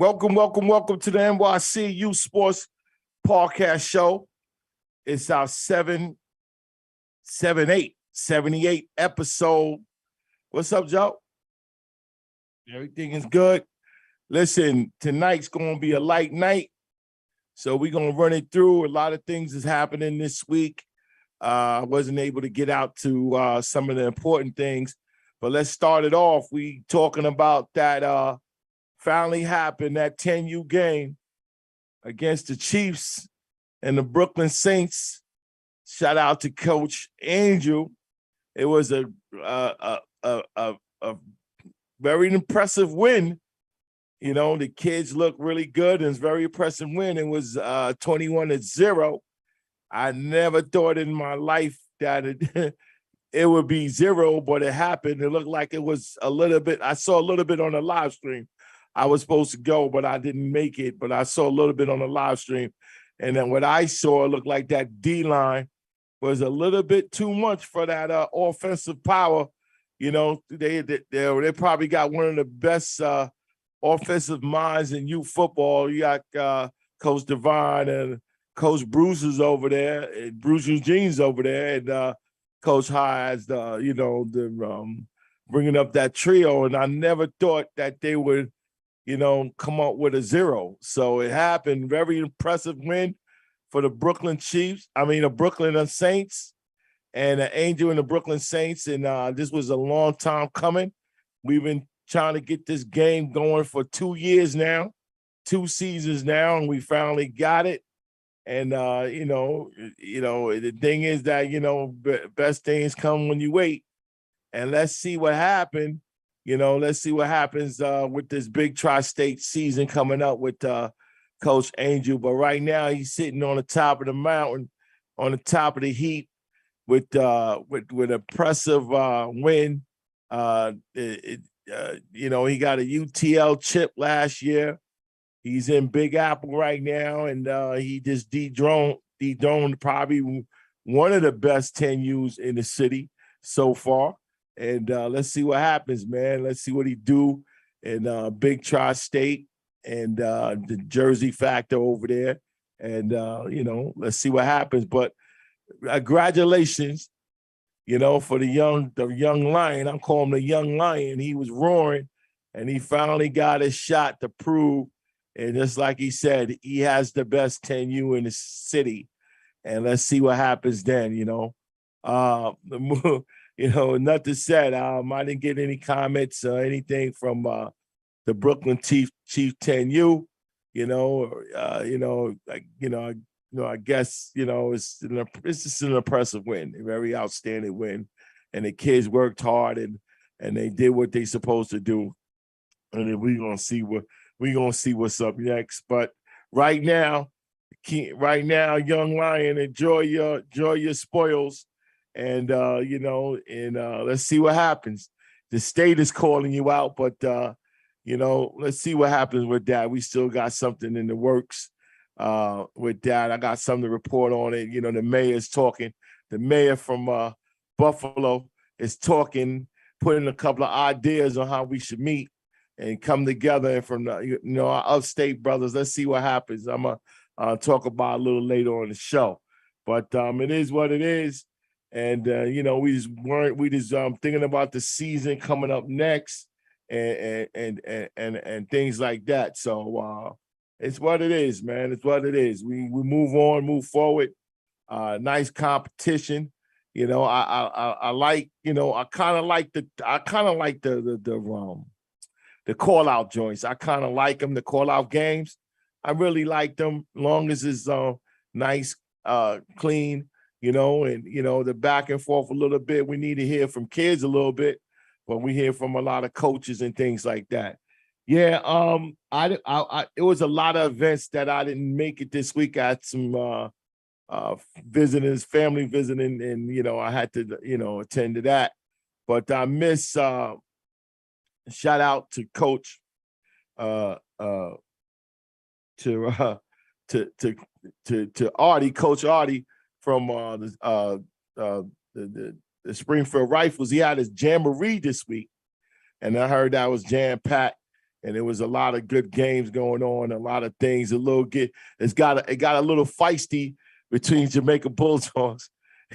Welcome to the NYC Youth Sports Podcast Show. It's our 78 episode. What's up, Joe? Everything is good. Listen, tonight's going to be a light night, so we're going to run it through. A lot of things is happening this week. I wasn't able to get out to some of the important things, but let's start it off. We talking about that finally happened, that 10U game against the Chiefs and the Brooklyn Saints. Shout out to Coach Angel. It was a very impressive win. You know, the kids look really good, and it's a very impressive win. It was 21-0. I never thought in my life that it would be 0, but it happened. It looked like it was a little bit. I saw a little bit on the live stream. I was supposed to go, but I didn't make it. But I saw a little bit on the live stream. And then what I saw looked like that D-line was a little bit too much for that offensive power. You know, they probably got one of the best offensive minds in youth football. You got Coach Devine and Coach Bruce is over there, and Bruce Eugene's over there, and Coach High has bringing up that trio. And I never thought that they would, come up with a 0. So it happened. Very impressive win for the Brooklyn Saints, and the Angel and the Brooklyn Saints. And this was a long time coming. We've been trying to get this game going for 2 years now, 2 seasons now, and we finally got it. And the thing is that best things come when you wait. And let's see what happened. Let's see what happens with this big tri-state season coming up with Coach Angel. But right now he's sitting on the top of the mountain, on the top of the heap with impressive win. He got a UTL chip last year. He's in Big Apple right now, and he just dethroned probably one of the best 10Us in the city so far. And let's see what happens, man. Let's see what he do in Big Tri-State and the Jersey factor over there. And, let's see what happens. But congratulations, for the young lion. I'm calling him the young lion. He was roaring, and he finally got his shot to prove. And just like he said, he has the best 10U in the city. And let's see what happens then, nothing said. I didn't get any comments or anything from the Brooklyn Chief 10U, I guess, it's just an impressive win, a very outstanding win. And the kids worked hard and they did what they supposed to do. And then we're going to see what's up next. But right now, young lion, enjoy your spoils. And, let's see what happens. The state is calling you out, but, let's see what happens with that. We still got something in the works with that. I got something to report on it. The mayor is talking. The mayor from Buffalo is talking, putting a couple of ideas on how we should meet and come together. And from our upstate brothers, let's see what happens. I'm going to talk about a little later on the show. But it is what it is. And, we just thinking about the season coming up next and things like that. So it's what it is, man. It's what it is. We move on, move forward. Nice competition. I like, I kind of like the call out joints. I kind of like them, the call out games. I really like them, long as it's nice, clean. And the back and forth a little bit. We need to hear from kids a little bit, but we hear from a lot of coaches and things like that. Yeah, it was a lot of events that I didn't make it this week. I had some visitors, family visiting, and I had to attend to that. But I miss shout out to Coach to Artie, Coach Artie from the Springfield Rifles. He had his jamboree this week, and I heard that was jam-packed. and there was a lot of good games going on, a lot of things. It got a little feisty between Jamaica Bulldogs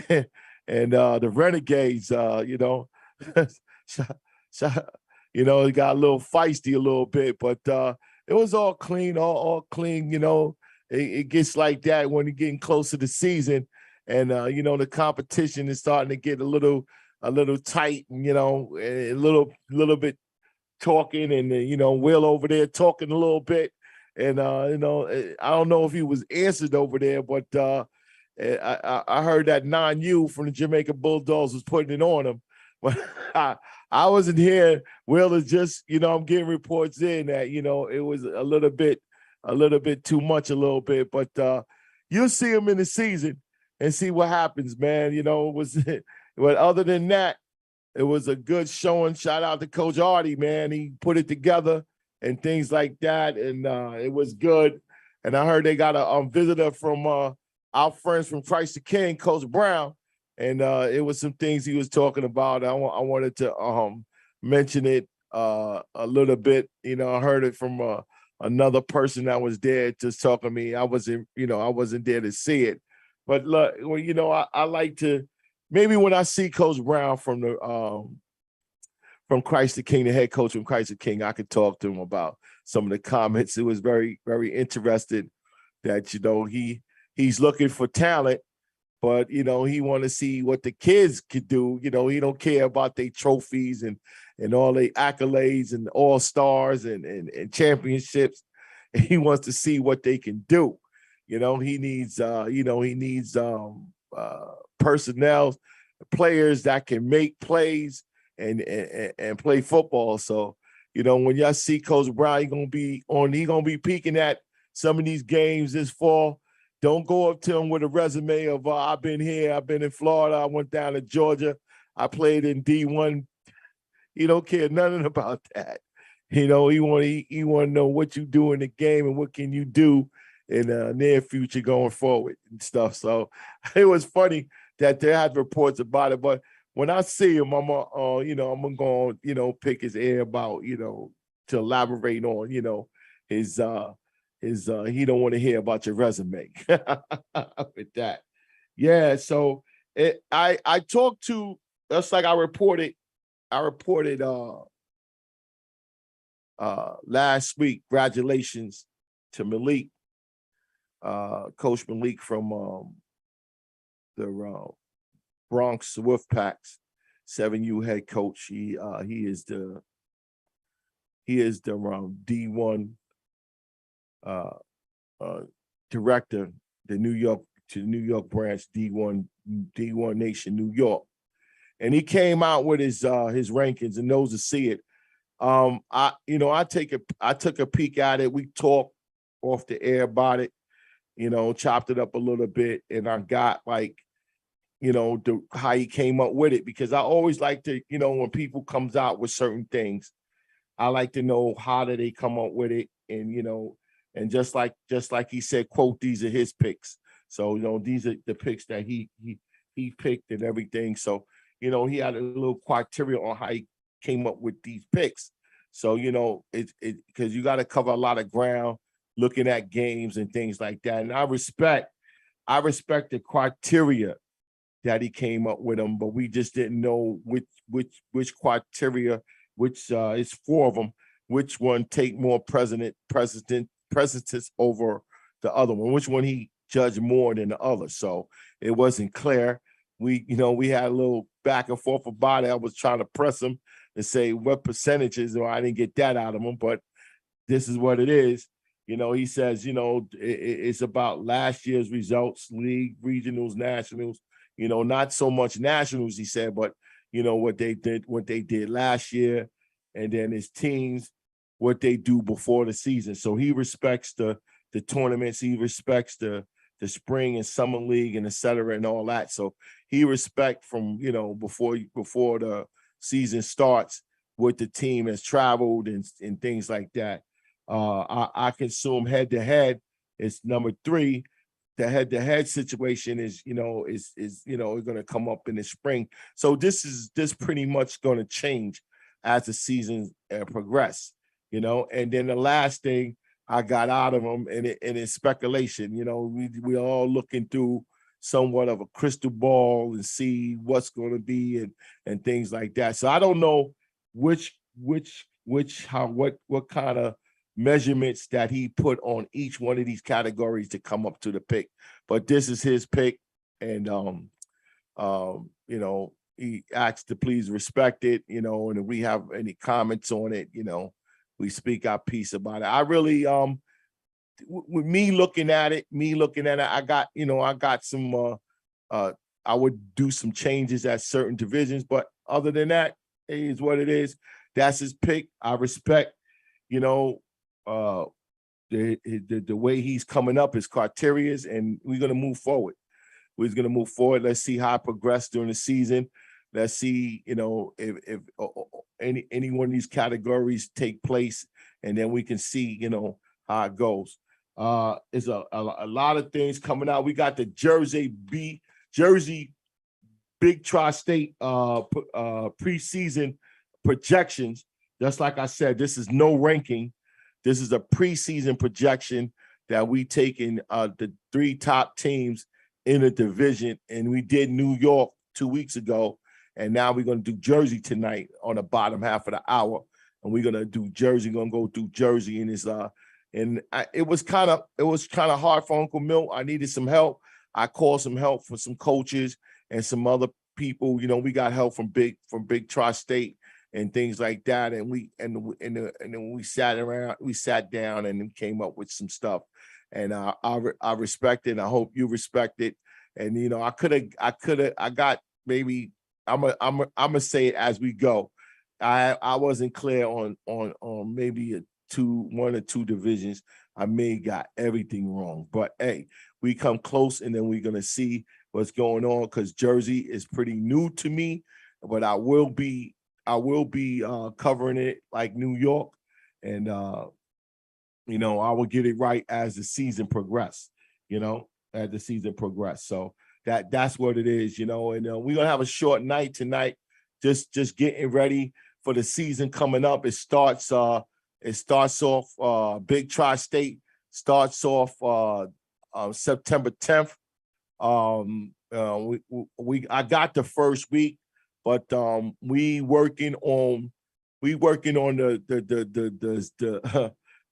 and the Renegades. So, it got a little feisty a little bit, but it was all clean, all clean. It gets like that when you're getting close to the season, and the competition is starting to get a little tight, and a little bit talking, and Will over there talking a little bit, and I don't know if he was answered over there, but I heard that non-U from the Jamaica Bulldogs was putting it on him, but I wasn't here. Will is just I'm getting reports in that it was a little bit too much, a little bit, but you'll see him in the season and see what happens, man. But other than that, it was a good showing. Shout out to Coach Artie, man. He put it together and things like that, and it was good. And I heard they got a visitor from our friends from Christ the King, Coach Brown, and it was some things he was talking about. I wanted to mention it a little bit. I heard it from another person that was there just talking to me. I wasn't there to see it, but look, I like to. Maybe when I see Coach Brown from Christ the King, the head coach from Christ the King, I could talk to him about some of the comments. It was very, very interested that he's looking for talent, but he want to see what the kids could do. He don't care about their trophies and all their accolades and all stars and championships. He wants to see what they can do. He needs personnel, players that can make plays and play football. So, when y'all see Coach Brown, he gonna be peeking at some of these games this fall. Don't go up to him with a resume of I've been here, I've been in Florida, I went down to Georgia, I played in D1. He don't care nothing about that. He want to know what you do in the game and what can you do in the near future going forward and stuff. So it was funny that they had reports about it, but when I see him, I'm gonna go pick his ear about to elaborate on his he don't want to hear about your resume with that. Yeah, so I talked to, that's like I reported last week. Congratulations to Malik, Coach Malik from the Bronx Wolfpacks, 7U head coach. He is the D1 director, the New York branch, D1 Nation New York, and he came out with his rankings, and those to see it. I took a peek at it. We talked off the air about it, chopped it up a little bit, and I got how he came up with it, because I always like to, when people comes out with certain things, I like to know how did they come up with it, and and just like he said, quote, these are his picks. So these are the picks that he picked and everything. So he had a little criteria on how he came up with these picks. So it because you got to cover a lot of ground looking at games and things like that. And I respect the criteria that he came up with them, but we just didn't know which criteria, which it's 4 of them, which one take more precedence over the other one, which one he judged more than the other. So it wasn't clear. We had a little back and forth about it. I was trying to press him and say what percentages, or I didn't get that out of him, but this is what it is. He says, it's about last year's results, league, regionals, nationals, not so much nationals, he said, but what they did last year, and then his teams, what they do before the season. So he respects the tournaments, he respects the spring and summer league and et cetera and all that. So he respect from before the season starts what the team has traveled and things like that. I consume head to head. It's number 3. The head to head situation is going to come up in the spring. So this pretty much going to change as the season progress. And then the last thing I got out of him, and it's speculation. We all looking through somewhat of a crystal ball and see what's going to be and things like that. So I don't know what kind of measurements that he put on each one of these categories to come up to the pick, but this is his pick, and he asked to please respect it, and if we have any comments on it, we speak our piece about it. I really with me looking at it, I got some I would do some changes at certain divisions, but other than that, it is what it is. That's his pick. I respect, the way he's coming up, his criteria, and we're gonna move forward. Let's see how I progress during the season. Let's see, if any one of these categories take place, and then we can see, how it goes. There's a lot of things coming out. We got the Jersey Big Tri-State preseason projections. Just like I said, this is no ranking. This is a preseason projection that we taking the 3 top teams in a division, and we did New York 2 weeks ago, and now we're going to do Jersey tonight on the bottom half of the hour, and we're going to do Jersey. Going to go through Jersey, and it was kind of hard for Uncle Milt. I needed some help. I called some help for some coaches and some other people. We got help from Big Tri-State and things like that, and then we sat down and came up with some stuff. And I respect it. I hope you respect it. And I got maybe I'm gonna say it as we go. I wasn't clear on maybe one or two divisions. I may got everything wrong, but hey, we come close, and then we're gonna see what's going on, because Jersey is pretty new to me, but I will be covering it like New York, and I will get it right as the season progresses. So that's what it is. And we're gonna have a short night tonight, just getting ready for the season coming up. It starts off. Big Tri-State starts off September 10th. I got the first week, but we working on the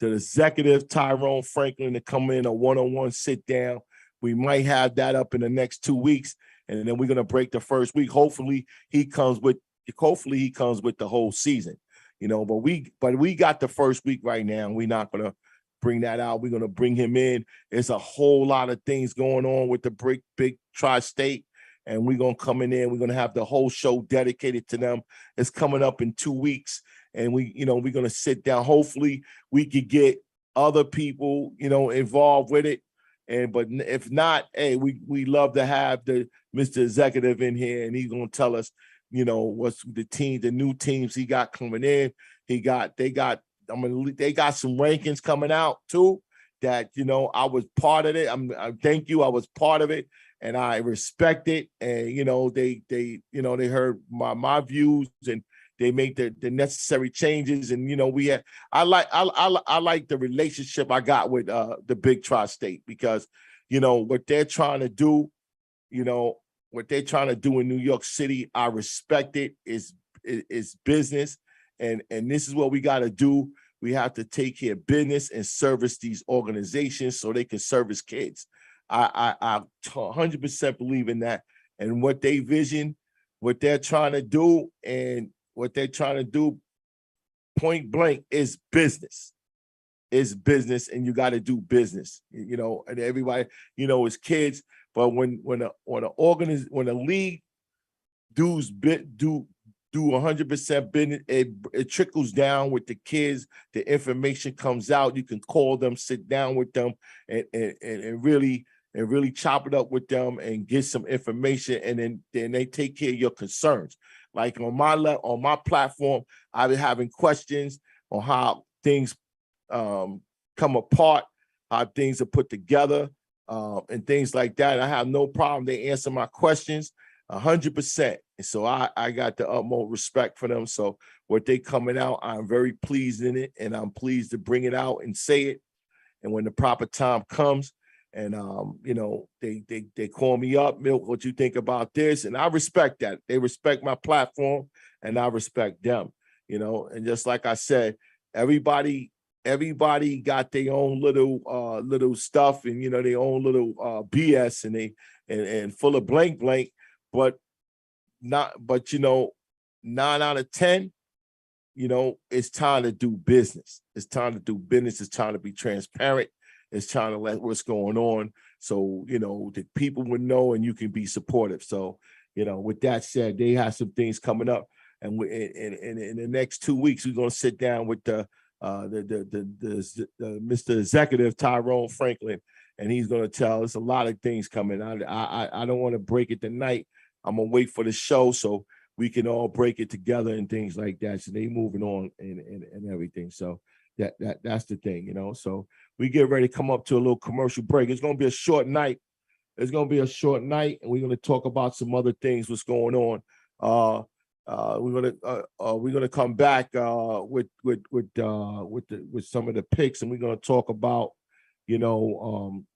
executive Tyrone Franklin to come in, a one-on-one sit down. We might have that up in the next 2 weeks, and then we're gonna break the first week. Hopefully he comes with the whole season, but we got the first week right now. We're not gonna bring that out. We're gonna bring him in. There's a whole lot of things going on with the Big Tri-State, and we're gonna come in there. We're gonna have the whole show dedicated to them. It's coming up in 2 weeks, and we're gonna sit down. Hopefully we could get other people, involved with it. But if not, hey, we love to have the Mr. Executive in here, and he's gonna tell us, what's the new teams he got coming in. They got some rankings coming out too. That I was part of it. Thank you. I was part of it, and I respect it. And they heard my views, and they make the necessary changes. And I like the relationship I got with the Big Tri-State, because what they're trying to do, in New York City, I respect it. Is business, and this is what we got to do. We have to take care of business and service these organizations so they can service kids. I 100% believe in that, and what they vision, what they're trying to do, and what they're trying to do, point blank, is business. Is business, and you got to do business. And everybody, is kids. But when a league do 100% business, it trickles down with the kids. The information comes out. You can call them, sit down with them, and really chop it up with them and get some information, and then they take care of your concerns. Like on my platform, I've been having questions on how things come apart, how things are put together, and things like that. I have no problem. They answer my questions. 100%. And so I got the utmost respect for them. So what they coming out, I'm very pleased in it, and I'm pleased to bring it out and say it. And when the proper time comes, and they call me up, Milk, what you think about this? And I respect that. They respect my platform, and I respect them. And just like I said, everybody got their own little stuff, and their own little BS, and full of blank, but 9 out of 10, it's time to do business. It's time to do business. It's time to be transparent. It's trying to let what's going on, so the people would know, and you can be supportive. So with that said, they have some things coming up, and in the next 2 weeks, we're gonna sit down with the Mr. Executive Tyrone Franklin, and he's gonna tell us a lot of things coming. I don't want to break it tonight. I'm gonna wait for the show so we can all break it together and things like that. So they moving on and everything. So that's the thing, So we get ready to come up to a little commercial break. It's gonna be a short night. And we're gonna talk about some other things. What's going on? We're gonna come back with some of the picks, and we're gonna talk about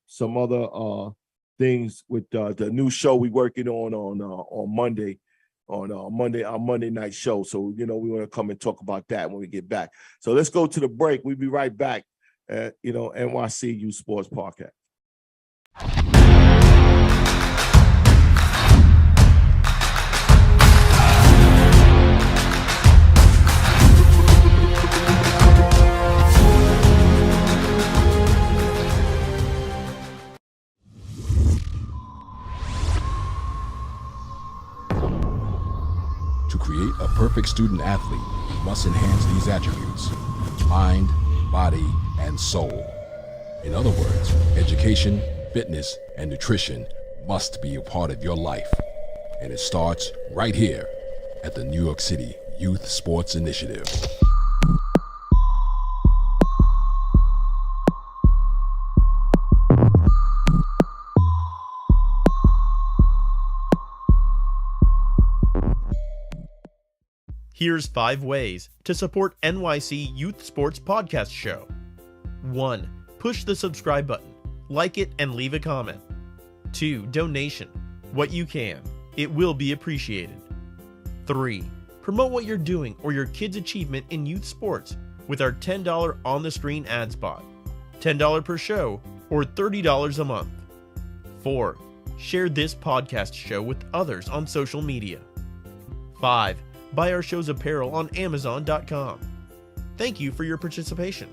some other things with the new show we working on Monday. On Monday night show. So, we want to come and talk about that when we get back. So let's go to the break. We'll be right back at, NYC Youth Sports Podcast. To create a perfect student athlete, you must enhance these attributes: mind, body, and soul. In other words, education, fitness, and nutrition must be a part of your life. And it starts right here at the New York City Youth Sports Initiative. Here's 5 ways to support NYC Youth Sports Podcast Show. 1. Push the subscribe button, like it, and leave a comment. 2. Donation. What you can. It will be appreciated. 3. Promote what you're doing or your kid's achievement in youth sports with our $10 on-the-screen ad spot. $10 per show or $30 a month. 4. Share this podcast show with others on social media. 5. Buy our show's apparel on Amazon.com. Thank you for your participation.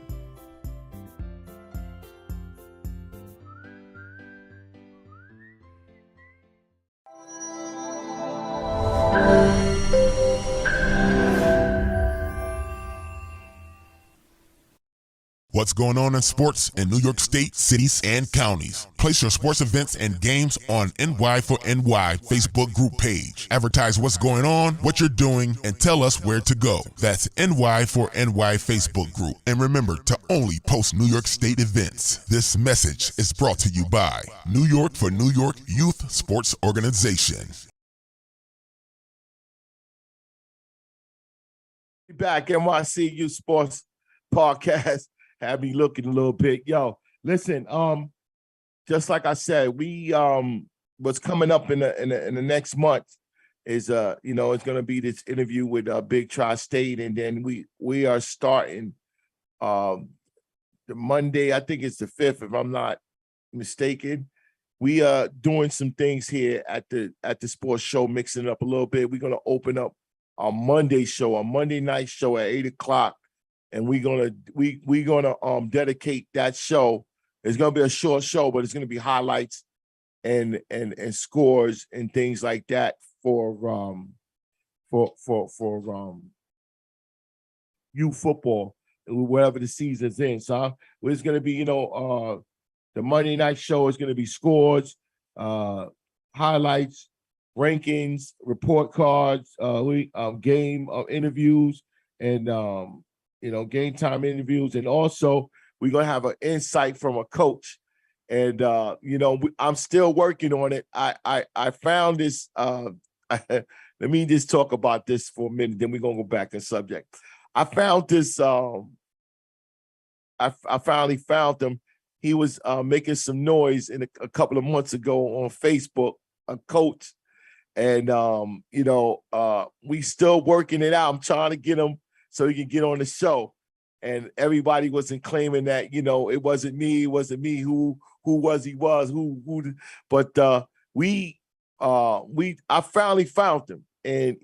What's going on in sports in New York State, cities, and counties? Place your sports events and games on NY4NY Facebook group page. Advertise what's going on, what you're doing, and tell us where to go. That's NY4NY Facebook group. And remember to only post New York State events. This message is brought to you by New York for New York Youth Sports Organization. Back NYC Youth Sports Podcast. Have me looking a little bit. Yo, listen, just like I said, we what's coming up in the next month is it's gonna be this interview with Big Tri-State, and then we are starting the Monday, I think it's the 5th, if I'm not mistaken. We are doing some things here at the sports show, mixing it up a little bit. We're gonna open up our Monday night show at 8:00. And we're gonna dedicate that show. It's gonna be a short show, but it's gonna be highlights and scores and things like that for youth football, wherever the season's in. So it's gonna be, the Monday night show is gonna be scores, highlights, rankings, report cards, game interviews, and game time interviews. And also we're going to have an insight from a coach And I'm still working on it. I found this. Let me just talk about this for a minute. Then we're gonna go back to subject. I found this. I finally found him. He was making some noise a couple of months ago on Facebook, a coach. And we still working it out. I'm trying to get him so he can get on the show. And everybody wasn't claiming that, it wasn't me, who but I finally found him. And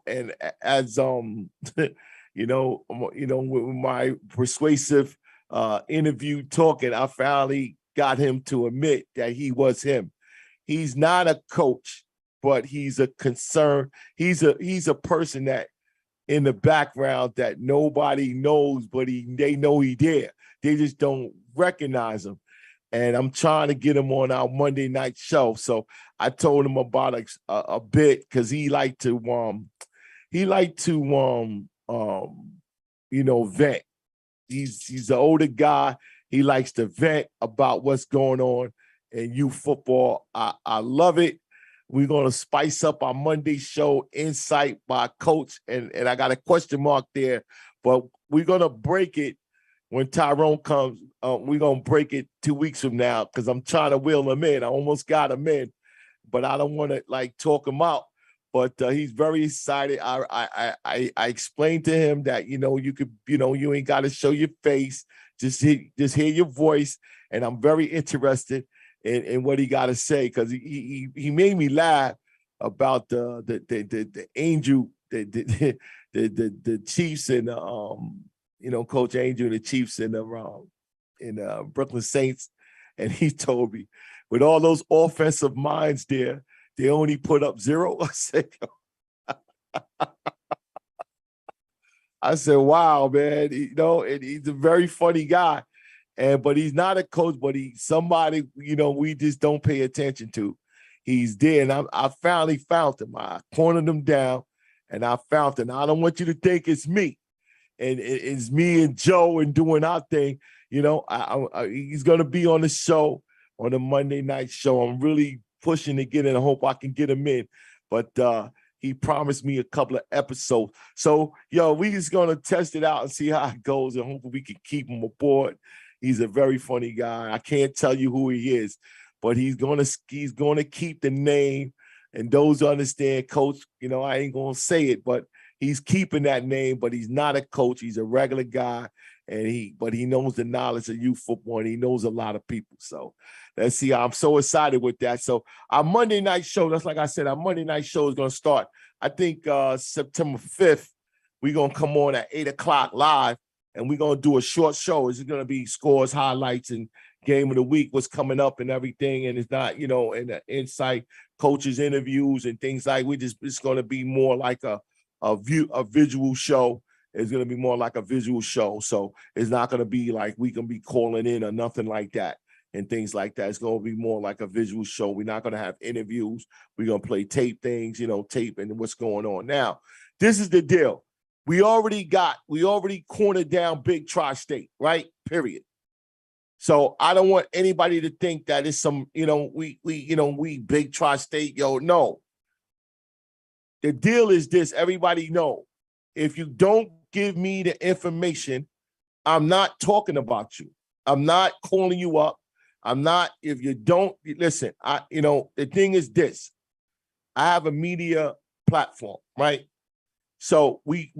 and as with my persuasive interview talking, I finally got him to admit that he was him. He's not a coach, but he's a concern. He's a person that in the background that nobody knows, but they know he there. They just don't recognize him. And I'm trying to get him on our Monday night show. So I told him about a bit because he liked to vent. He's an older guy. He likes to vent about what's going on in youth football. I love it. We're going to spice up our Monday show, Insight by Coach. And I got a question mark there, but we're going to break it when Tyrone comes. We're going to break it 2 weeks from now because I'm trying to wheel him in. I almost got him in, but I don't want to talk him out. But he's very excited. I explained to him that, you could, you ain't got to show your face. Just hear your voice. And I'm very interested in what he got to say because he made me laugh about the Angel, the Chiefs and Coach Angel, the Chiefs and the Brooklyn Saints, and he told me with all those offensive minds there, they only put up 0. I said, wow, man. And he's a very funny guy. But he's not a coach, but he's somebody, we just don't pay attention to. He's there. And I finally found him. I cornered him down and I found him. I don't want you to think it's me. And it's me and Joe and doing our thing. He's going to be on the show, on the Monday night show. I'm really pushing to get in. I hope I can get him in. But he promised me a couple of episodes. So, we just going to test it out and see how it goes. And hopefully we can keep him aboard. He's a very funny guy. I can't tell you who he is, but he's gonna keep the name. And those who understand, Coach, I ain't gonna say it, but he's keeping that name. But he's not a coach. He's a regular guy, but he knows the knowledge of youth football, and he knows a lot of people. So let's see. I'm so excited with that. So our Monday night show, that's like I said, our Monday night show is gonna start. I think September 5th. We're gonna come on at 8:00 live. And we're going to do a short show. It's going to be scores, highlights, and game of the week, what's coming up and everything. And it's not, in the insight, coaches interviews and things like it's going to be more like a visual show. It's going to be more like a visual show. So it's not going to be like we can be calling in or nothing like that and things like that. It's going to be more like a visual show. We're not going to have interviews. We're going to play tape things, tape and what's going on. Now, this is the deal. We already cornered down Big Tri-State, right? Period. So I don't want anybody to think that it's some, we Big Tri-State, no. The deal is this, everybody know. If you don't give me the information, I'm not talking about you. I'm not calling you up. If you don't, listen, the thing is this. I have a media platform, right? So we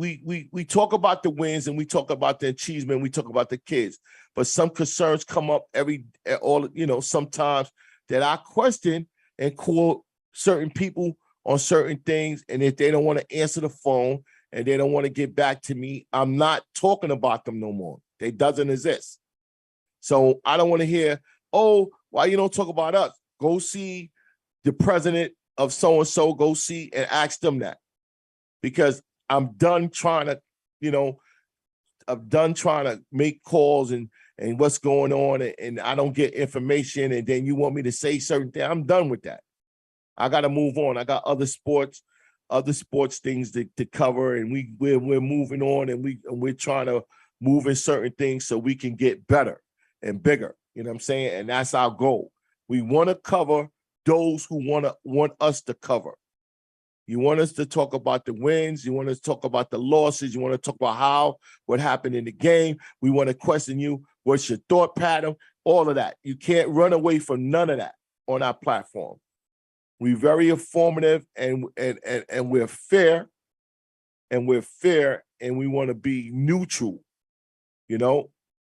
talk about the wins and we talk about the achievement, we talk about the kids, but some concerns come up sometimes that I question and call certain people on certain things. And if they don't want to answer the phone and they don't want to get back to me, I'm not talking about them no more. They doesn't exist. So I don't want to hear, why you don't talk about us? Go see the president of so-and-so, go see and ask them that. Because I'm done trying to, make calls and what's going on and I don't get information and then you want me to say certain things. I'm done with that. I got to move on. I got other sports things to cover and we're moving on and we're trying to move in certain things so we can get better and bigger. You know what I'm saying? And that's our goal. We want to cover those who want us to cover. You want us to talk about the wins. You want us to talk about the losses. You want to talk about what happened in the game. We want to question you. What's your thought pattern? All of that. You can't run away from none of that on our platform. We're very informative and we're fair. And we're fair and we want to be neutral, you know?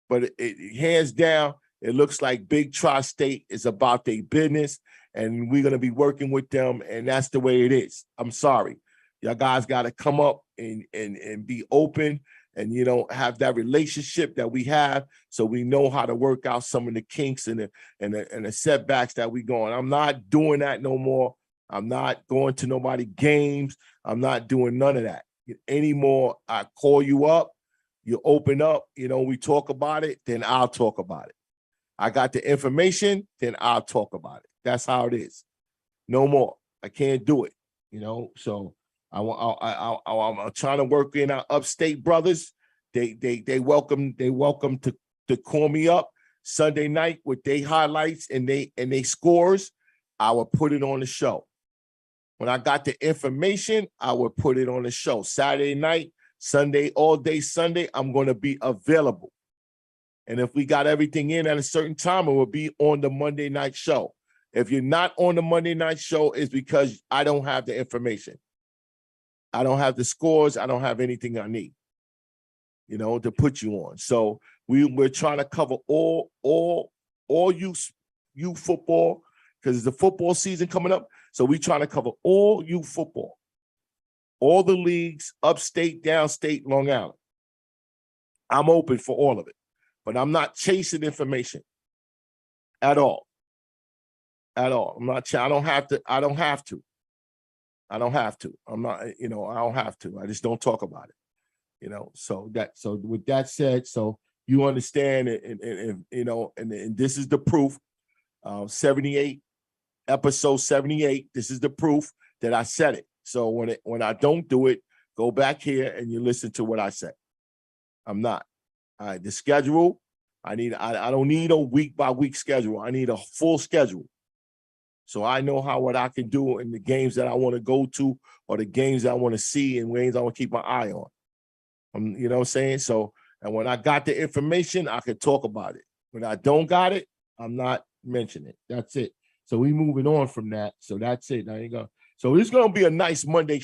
But it hands down, it looks like Big Tri-State is about their business and we're going to be working with them, and that's the way it is. I'm sorry. Y'all guys got to come up and be open and, you know, have that relationship that we have so we know how to work out some of the kinks and the setbacks that we go on. I'm not doing that no more. I'm not going to nobody games. I'm not doing none of that anymore. I call you up, you open up, you know, we talk about it, then I'll talk about it. I got the information, then I'll talk about it. That's how it is. No more. I can't do it, you know. So I'm trying to work in our upstate brothers. They welcome to call me up Sunday night with their highlights and they scores. I will put it on the show. When I got the information, I would put it on the show. Saturday night, Sunday, all day Sunday, I'm going to be available. And if we got everything in at a certain time, it will be on the Monday night show. If you're not on the Monday night show, it's because I don't have the information. I don't have the scores. I don't have anything I need, you know, to put you on. So we're trying to cover all youth football because it's the football season coming up. So we're trying to cover all youth football, all the leagues, upstate, downstate, Long Island. I'm open for all of it, but I'm not chasing information at all. At all. I'm not. I don't have to. I don't have to. I'm not. You know. I don't have to. I just don't talk about it. You know. So with that said, so you understand, and you know, and this is the proof. 78, episode 78. This is the proof that I said it. So when I don't do it, go back here and you listen to what I said. I'm not. All right. The schedule. I don't need a week by week schedule. I need a full schedule. So I know what I can do in the games that I want to go to or the games that I want to see and games I want to keep my eye on. You know what I'm saying? So, and when I got the information, I can talk about it. When I don't got it, I'm not mentioning it. That's it. So we moving on from that. So that's it. Now you go. So it's going to be a nice Monday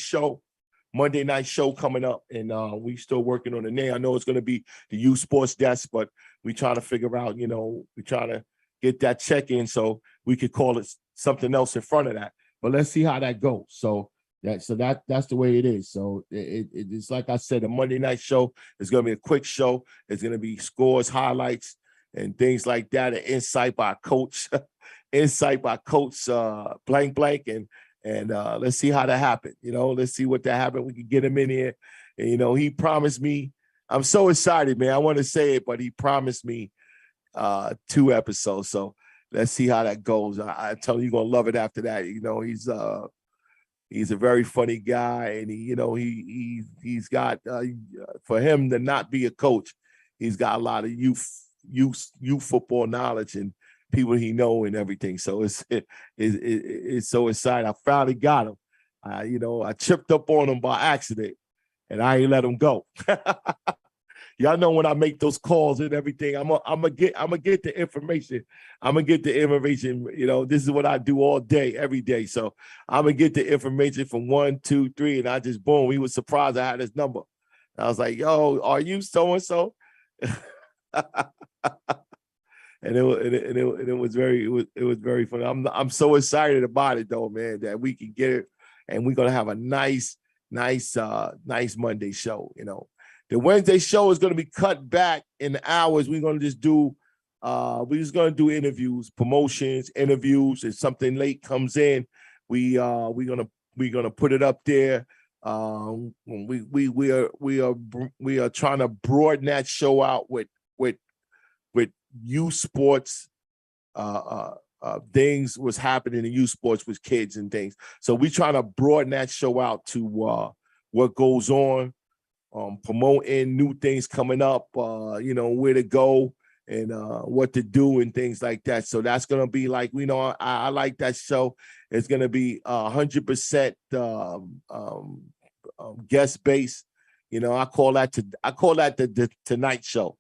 night show coming up. And we still working on the name. I know it's going to be the Youth Sports Desk, but we trying to figure out, you know, we trying to get that check in so we could call it something else in front of that. But let's see how that goes. So that's the way it is. So it's like I said, a Monday night show is going to be a quick show. It's going to be scores, highlights, and things like that. An insight by coach, blank blank, and let's see how that happened. You know, let's see what that happened. We can get him in here. And, you know, he promised me. I'm so excited, man. I want to say it, but he promised me 2 episodes. So let's see how that goes. I tell you, you're gonna love it after that. You know, he's a very funny guy, and he's got for him to not be a coach, he's got a lot of youth football knowledge and people he know and everything. So it's so exciting. I finally got him. I tripped up on him by accident, and I ain't let him go. Y'all know when I make those calls and everything, I'm gonna get the information. I'm gonna get the information. You know, this is what I do all day, every day. So I'm gonna get the information from 1, 2, 3, and I just boom. He was surprised I had his number. I was like, "Yo, are you so and so?" And it was very funny. I'm so excited about it though, man, that we can get it, and we're gonna have a nice Monday show. You know. The Wednesday show is going to be cut back in the hours. We're going to just do, interviews, promotions, interviews. If something late comes in, we're gonna put it up there. We are trying to broaden that show out with youth sports, things was happening in youth sports with kids and things. So we're trying to broaden that show out to what goes on. Promoting new things coming up, where to go and what to do and things like that. So that's gonna be like, I like that show. It's gonna be 100% guest based. I call that the Tonight Show.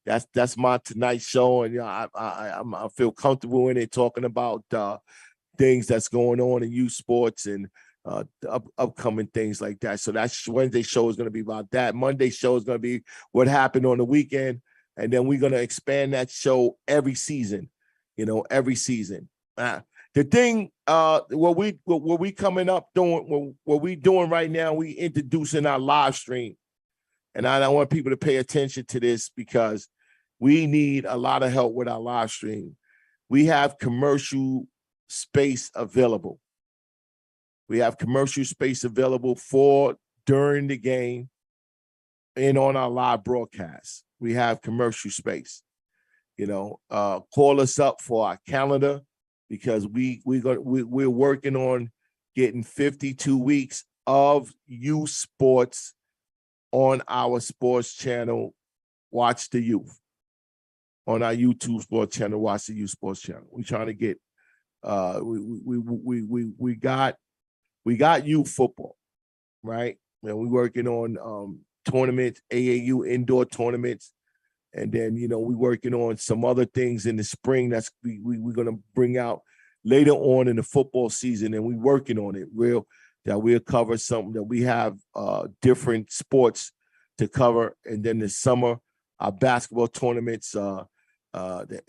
That's my Tonight Show, and I feel comfortable in it, talking about things that's going on in youth sports and upcoming things like that. So that's Wednesday show is going to be about that. Monday show is going to be what happened on the weekend, and then we're going to expand that show every season. Every season. The thing, what we coming up doing, what we doing right now, we introducing our live stream, and I want people to pay attention to this because we need a lot of help with our live stream. We have commercial space available. We have commercial space available for during the game and on our live broadcast. We have commercial space. Call us up for our calendar because we're working on getting 52 weeks of youth sports on our sports channel, Watch the Youth. On our YouTube sports channel, Watch the Youth sports channel. We're trying to get we got youth football, right? And we're working on tournaments, AAU indoor tournaments, and then we're working on some other things in the spring that's we're gonna bring out later on in the football season, and we're working on it that we'll cover something that we have different sports to cover, and then this summer our basketball tournaments, the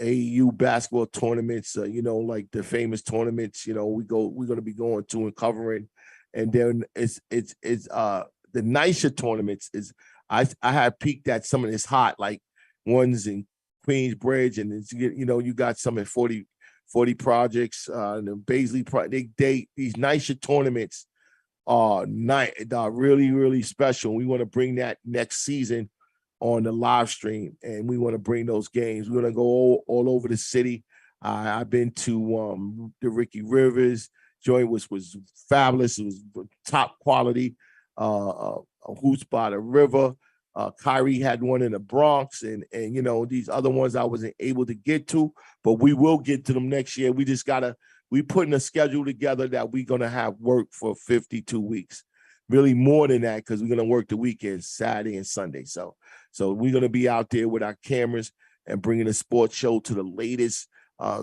AAU basketball tournaments, like the famous tournaments, we're going to be going to and covering. And then it's the nicer tournaments is I had peaked at some of this hot, like ones in Queensbridge, and it's, you got some at 40 projects, the Baisley, these nicer tournaments are really, really special. We want to bring that next season on the live stream, and we want to bring those games. We're going to go all over the city. I've been to the Ricky Rivers joint, which was fabulous. It was top quality. Hoots by the River. Kyrie had one in the Bronx, and these other ones I wasn't able to get to, but we will get to them next year. We putting a schedule together that we're going to have work for 52 weeks. Really more than that, because we're going to work the weekends, Saturday and Sunday. So we're going to be out there with our cameras and bringing a sports show to the latest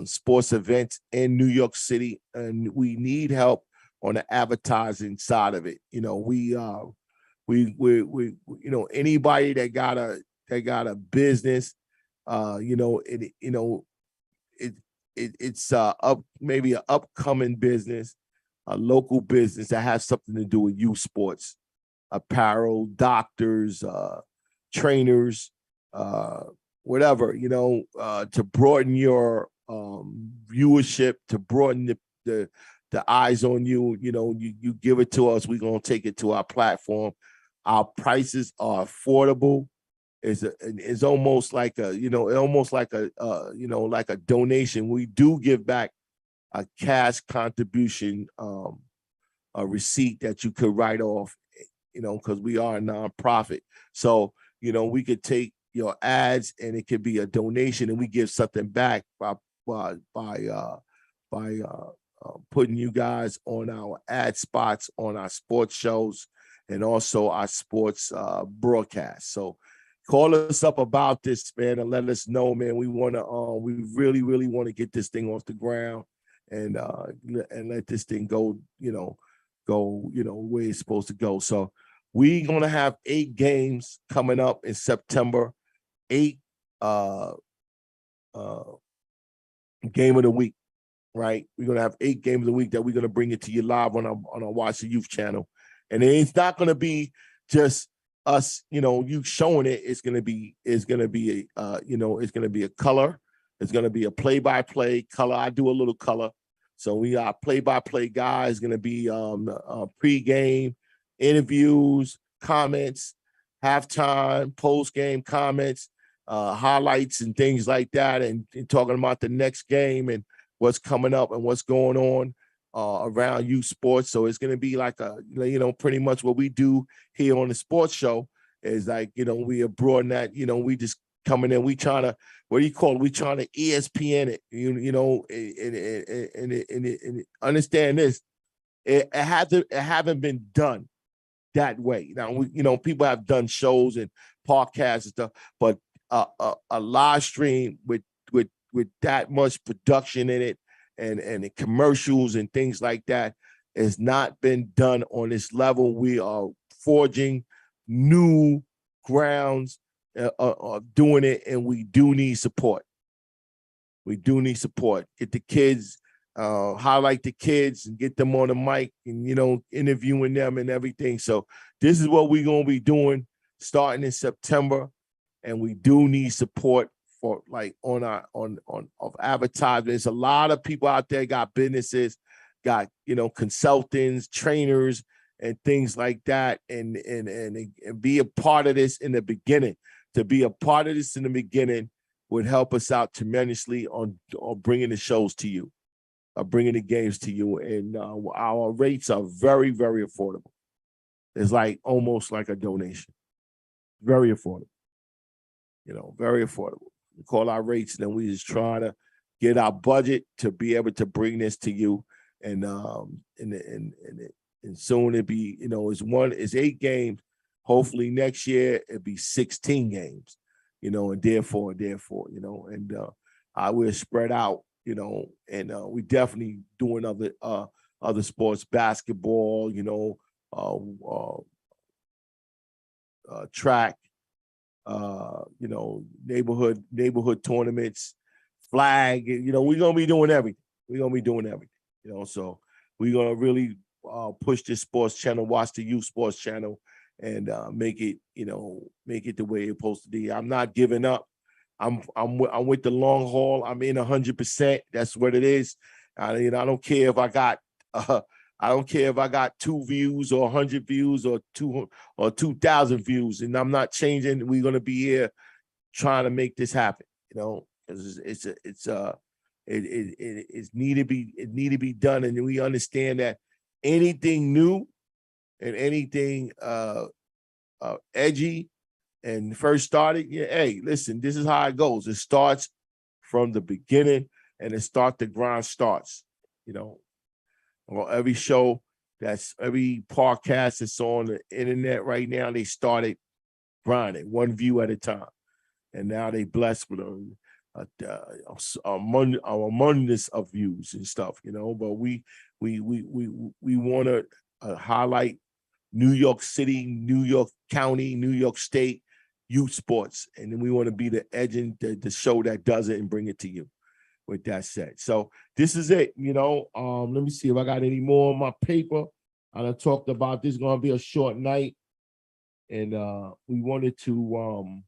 sports events in New York City. And we need help on the advertising side of it. Anybody that got a business, it's maybe an upcoming business, a local business that has something to do with youth sports, apparel, doctors, trainers, whatever, to broaden your viewership, to broaden the eyes on you. You give it to us, we're going to take it to our platform. Our prices are affordable. It's almost like a donation. We do give back a cash contribution, a receipt that you could write off, because we are a nonprofit. So, we could take your ads and it could be a donation, and we give something back by putting you guys on our ad spots on our sports shows and also our sports broadcast. So call us up about this, man, and let us know, man. We really, really want to get this thing off the ground and let this thing go where it's supposed to go. So we're gonna have 8 games coming up in September. 8 game of the week, right? We're gonna have 8 games of the week that we're gonna bring it to you live on our Watch the Youth channel, and it's not gonna be just us, you showing it. It's gonna be a color. It's gonna be a play-by-play color. I do a little color, so we got play-by-play guys. Gonna be pre-game interviews, comments, halftime, post-game comments, highlights and things like that, and talking about the next game and what's coming up and what's going on around youth sports. So it's going to be like pretty much what we do here on the sports show is like, we are broadening that, we just coming in. We trying to, what do you call it? We trying to ESPN it, you know, and understand this. It haven't been done that way. Now, people have done shows and podcasts and stuff, but a live stream with that much production in it and the commercials and things like that has not been done on this level. We are forging new grounds, doing it, and we do need support. We do need support. Get the kids, highlight the kids and get them on the mic and, interviewing them and everything. So this is what we're going to be doing starting in September. And we do need support for of advertising. There's a lot of people out there got businesses, got, consultants, trainers, and things like that. And be a part of this in the beginning. To be a part of this in the beginning would help us out tremendously on bringing the shows to you, bringing the games to you. And our rates are very, very affordable. It's almost like a donation. Very affordable. Very affordable. We call our rates, and then we just try to get our budget to be able to bring this to you. And soon it'll be, it's 8 games. Hopefully next year it'll be 16 games, and therefore, and we're spread out, and we definitely doing other sports, basketball, track, neighborhood tournaments, flag, we're gonna be doing everything. So we're gonna really push this sports channel, watch the youth sports channel, and make it the way it's supposed to be. I'm not giving up. I'm with the long haul. I'm in 100%. That's what it is. I don't care if I got I don't care if I got 2 views or 100 views or 2,000 views, and I'm not changing. We're gonna be here trying to make this happen. Because it need to be done, and we understand that anything new and anything edgy and first started. Hey, listen, this is how it goes. It starts from the beginning, and the grind starts. Or every show, every podcast that's on the internet right now, they started grinding 1 view at a time, and now they blessed with a abundance of views and stuff, But we want to highlight New York City, New York County, New York State youth sports, and then we want to be the edge in the show that does it and bring it to you. With that said, so this is it. Let me see if I got any more on my paper. I done talked about this. Is gonna be a short night, and we wanted to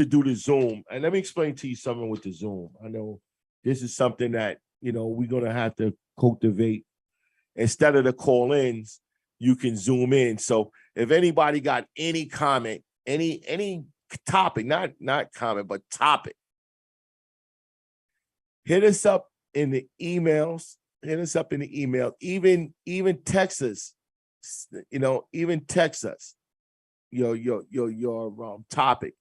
do the Zoom. And let me explain to you something with the Zoom. I know this is something that we're gonna have to cultivate. Instead of the call-ins, you can Zoom in. So if anybody got any comment, any topic, not comment, but topic, hit us up in the emails. Even text us. Even text us your topic,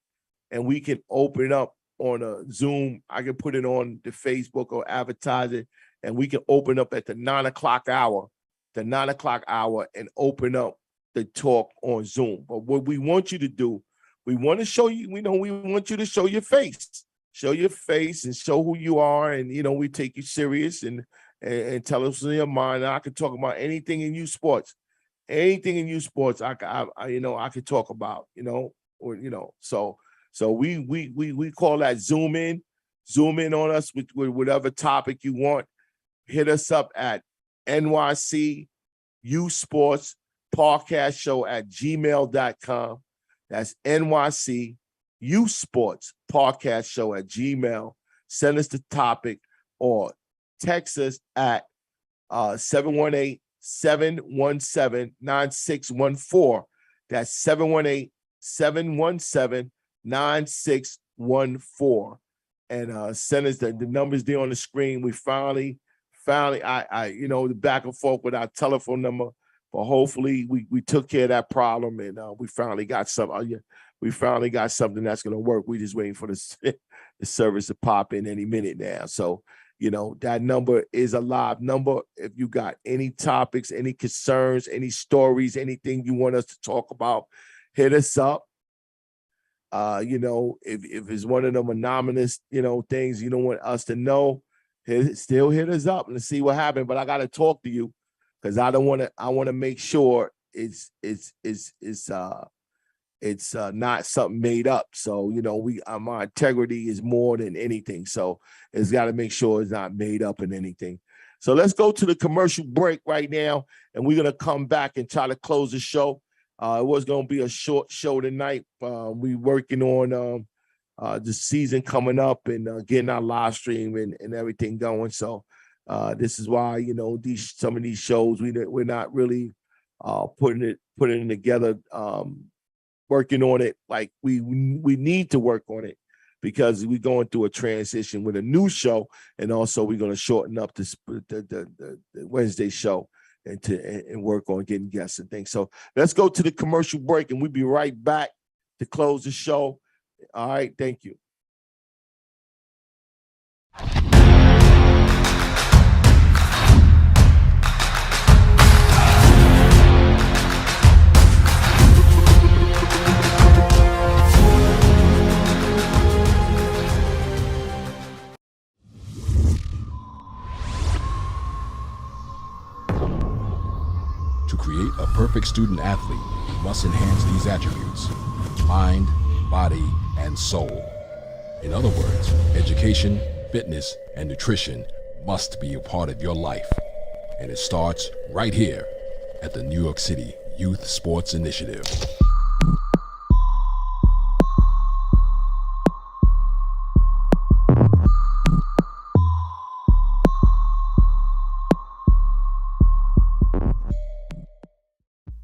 and we can open it up on a Zoom. I can put it on the Facebook or advertise it, and we can open up at the 9 o'clock hour, and open up the talk on Zoom. But what we want you to do, we want to show you. We want you to show your face. Show your face and show who you are, and we take you serious and tell us in your mind. I can talk about anything in youth sports, I could talk about, So we call that Zoom in on us with whatever topic you want. Hit us up at NYC Youth Sports Podcast Show at gmail.com. That's NYC Youth Sports Podcast Show at Gmail. Send us the topic or text us at 718-717-9614. That's 718-717-9614. And send us the numbers there on the screen. We finally, the back and forth with our telephone number, but hopefully we took care of that problem, and we finally got some. we finally got something that's going to work. We just waiting for the service to pop in any minute now. So, that number is a live number. If you got any topics, any concerns, any stories, anything you want us to talk about, hit us up. If it's one of them anonymous, things you don't want us to know, still hit us up and see what happened. But I got to talk to you because I want to make sure it's not something made up. So, my integrity is more than anything. So it's got to make sure it's not made up in anything. So let's go to the commercial break right now. And we're going to come back and try to close the show. It was going to be a short show tonight. We working on the season coming up and getting our live stream and everything going. So this is why, some of these shows, we're not really putting it together, working on it like we need to work on it because we're going through a transition with a new show, and also we're going to shorten up the Wednesday show and work on getting guests and things. So let's go to the commercial break, and we'll be right back to close the show. All right, thank you. To create a perfect student athlete, you must enhance these attributes: mind, body, and soul. In other words, education, fitness, and nutrition must be a part of your life. And it starts right here at the New York City Youth Sports Initiative.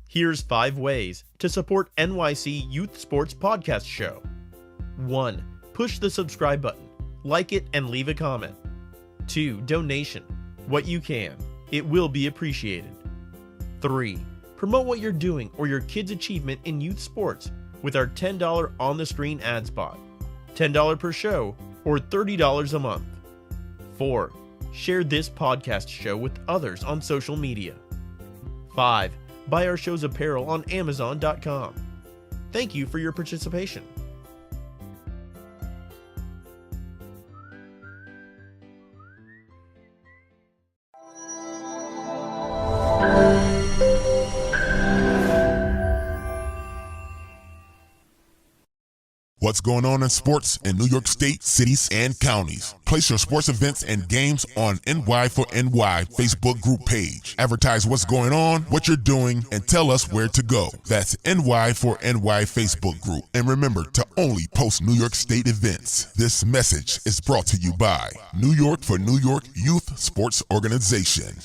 Here's 5 ways to support NYC Youth Sports Podcast Show. 1. Push the subscribe button, like it, and leave a comment. 2. Donation. What you can. It will be appreciated. 3. Promote what you're doing or your kid's achievement in youth sports with our $10 on-the-screen ad spot. $10 per show or $30 a month. 4. Share this podcast show with others on social media. 5. Buy our show's apparel on Amazon.com. Thank you for your participation. What's going on in sports in New York State, cities, and counties? Place your sports events and games on NY4NY Facebook group page. Advertise what's going on, what you're doing, and tell us where to go. That's NY4NY Facebook group. And remember to only post New York State events. This message is brought to you by New York for New York Youth Sports Organization.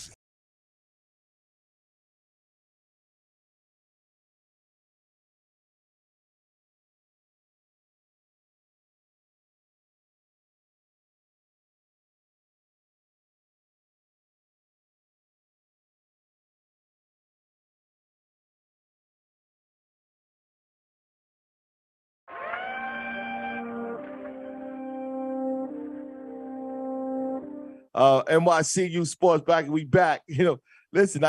NYCU Sports back. We back. Listen,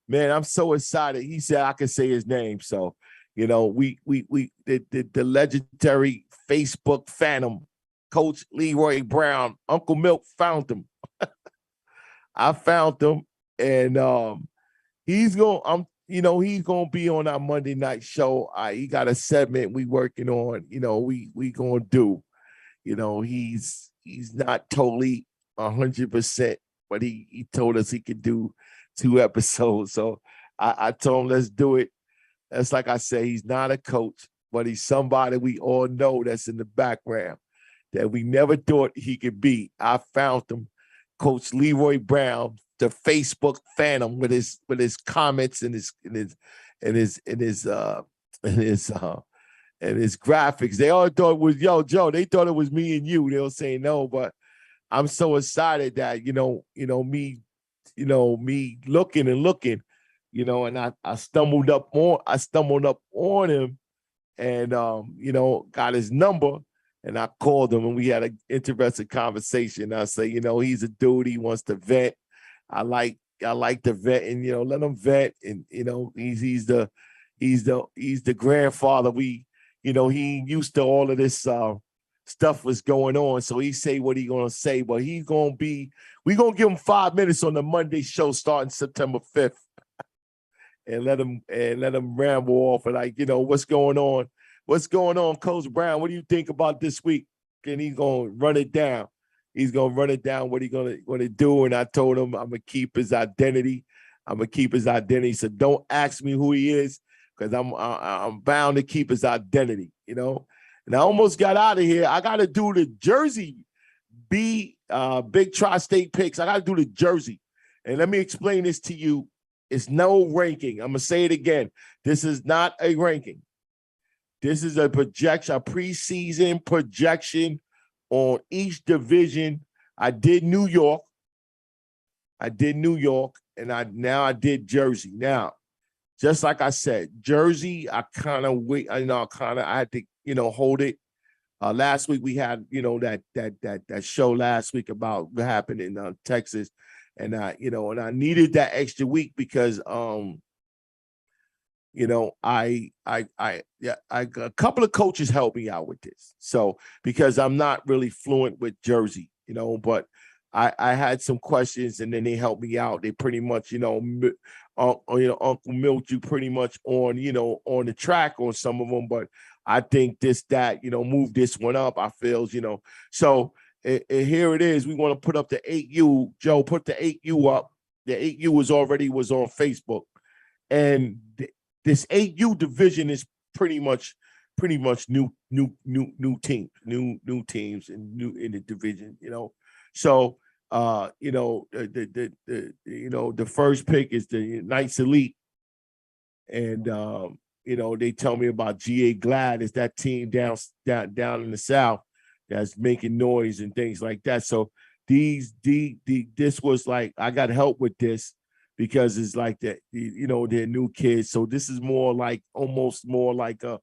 man, I'm so excited. He said I could say his name. So, the legendary Facebook phantom, Coach Leroy Brown, Uncle Milk found him. I found him, and he's gonna be on our Monday night show. He got a segment we working on. We gonna do. He's not totally 100%, but he told us he could do 2 episodes. So I told him, let's do it. That's like I say, he's not a coach, but he's somebody we all know that's in the background that we never thought he could be. I found him, Coach Leroy Brown, the Facebook phantom, with his comments and his graphics. They all thought it was, Joe, they thought it was me and you. They'll say no, but I'm so excited that, me looking, and I stumbled up on him and got his number and I called him and we had an interesting conversation. I say, he's a dude, he wants to vet. I like the vet and let him vet and he's the grandfather. He used to all of this stuff was going on. So he say what he gonna say, but we gonna give him 5 minutes on the Monday show starting September 5th. And let him ramble off and what's going on? What's going on, Coach Brown? What do you think about this week? And he's gonna run it down. He's gonna run it down. What he gonna do? And I told him I'm gonna keep his identity. So don't ask me who he is because I'm bound to keep his identity. And I almost got out of here. I got to do the Jersey Big Tri-State picks. I got to do the Jersey. And let me explain this to you. It's no ranking. I'm going to say it again. This is not a ranking. This is a projection, a preseason projection on each division. I did New York, and I did Jersey. Now, just like I said, Jersey, I had to, hold it. Last week we had, that show last week about what happened in Texas. And I needed that extra week because a couple of coaches helped me out with this. So because I'm not really fluent with Jersey, but I had some questions and then they helped me out. They pretty much, Uncle Milt, you pretty much on the track on some of them, but I think move this one up. I feel, so. And here it is. We want to put up the 8U. Joe, put the 8U up. The 8U was on Facebook, and this 8U division is pretty much new teams, new teams, and new in the division. So the first pick is the Knights Elite, and they tell me about GA Glad is that team down in the South that's making noise and things like that. So this was like, I got help with this because it's like that, they're new kids. So this is almost more like a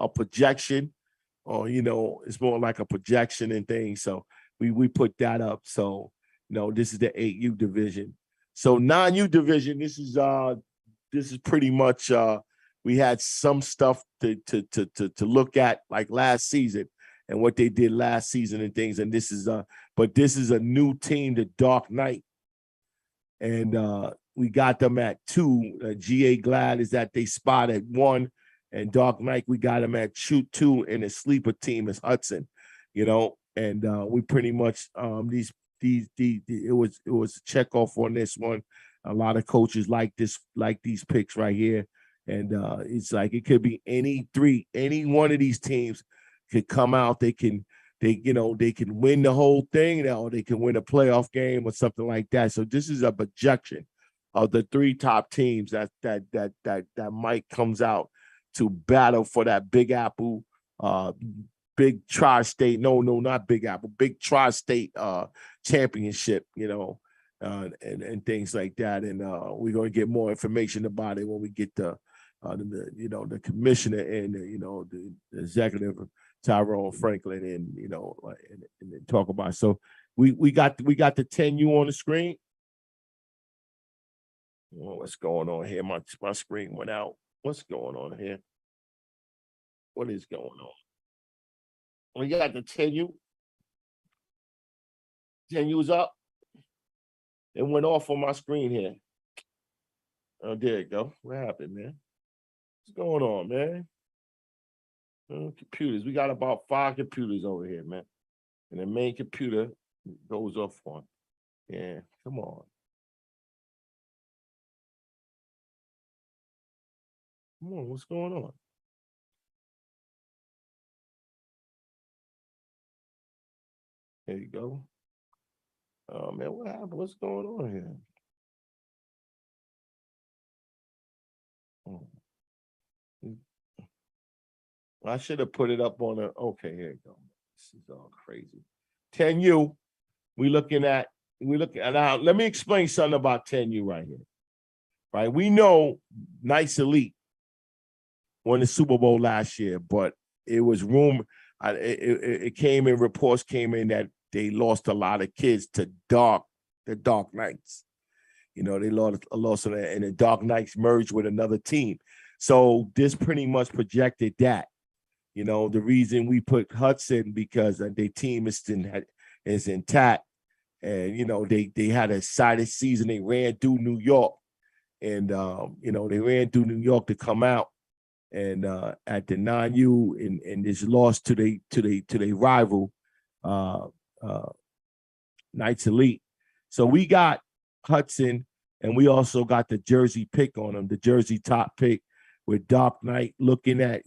projection, or, it's more like a projection and things. So we put that up. So, this is the 8U division. So 9U division, this is pretty much, we had some stuff to look at like last season. And what they did last season and things. And this is a new team, the Dark Knight. And we got them at 2. GA Glad is that they spot at 1. And Dark Knight, we got them at 2. And the sleeper team is Hudson, And we pretty much it was a check off on this one. A lot of coaches like these picks right here. And it's like it could be any one of these teams could come out, they can win the whole thing, or they can win a playoff game or something like that. So this is a projection of the 3 top teams that Mike comes out to battle for that Big Apple, Big Tri-State. No, not Big Apple, Big Tri-State championship, and things like that. And we're gonna get more information about it when we get the commissioner and the executive Tyrone Franklin and and talk about it. So we got the 10U on the screen. Well, what's going on here? My screen went out. What's going on here? What is going on? We got the 10U. 10U's up. It went off on my screen here. Oh, there it go. What happened, man? What's going on, man? Computers. We got about 5 computers over here, man. And the main computer goes off on. Yeah, come on. Come on, what's going on? There you go. Oh, man, what happened? What's going on here? I should have put it up on a, okay, here you go. This is all crazy. 10U, now, let me explain something about 10U right here. right? We know Knights Elite won the Super Bowl last year, but it was it came in, reports came in that they lost a lot of kids to the Dark Knights. They lost and the Dark Knights merged with another team. So this pretty much projected that. The reason we put Hudson because their team is intact. And, they had a exciting season. They ran through New York. And, they ran through New York to come out. And at the non-U and this loss to their rival, Knights Elite. So we got Hudson, and we also got the jersey pick on them, the jersey top pick with Dark Knight. Looking at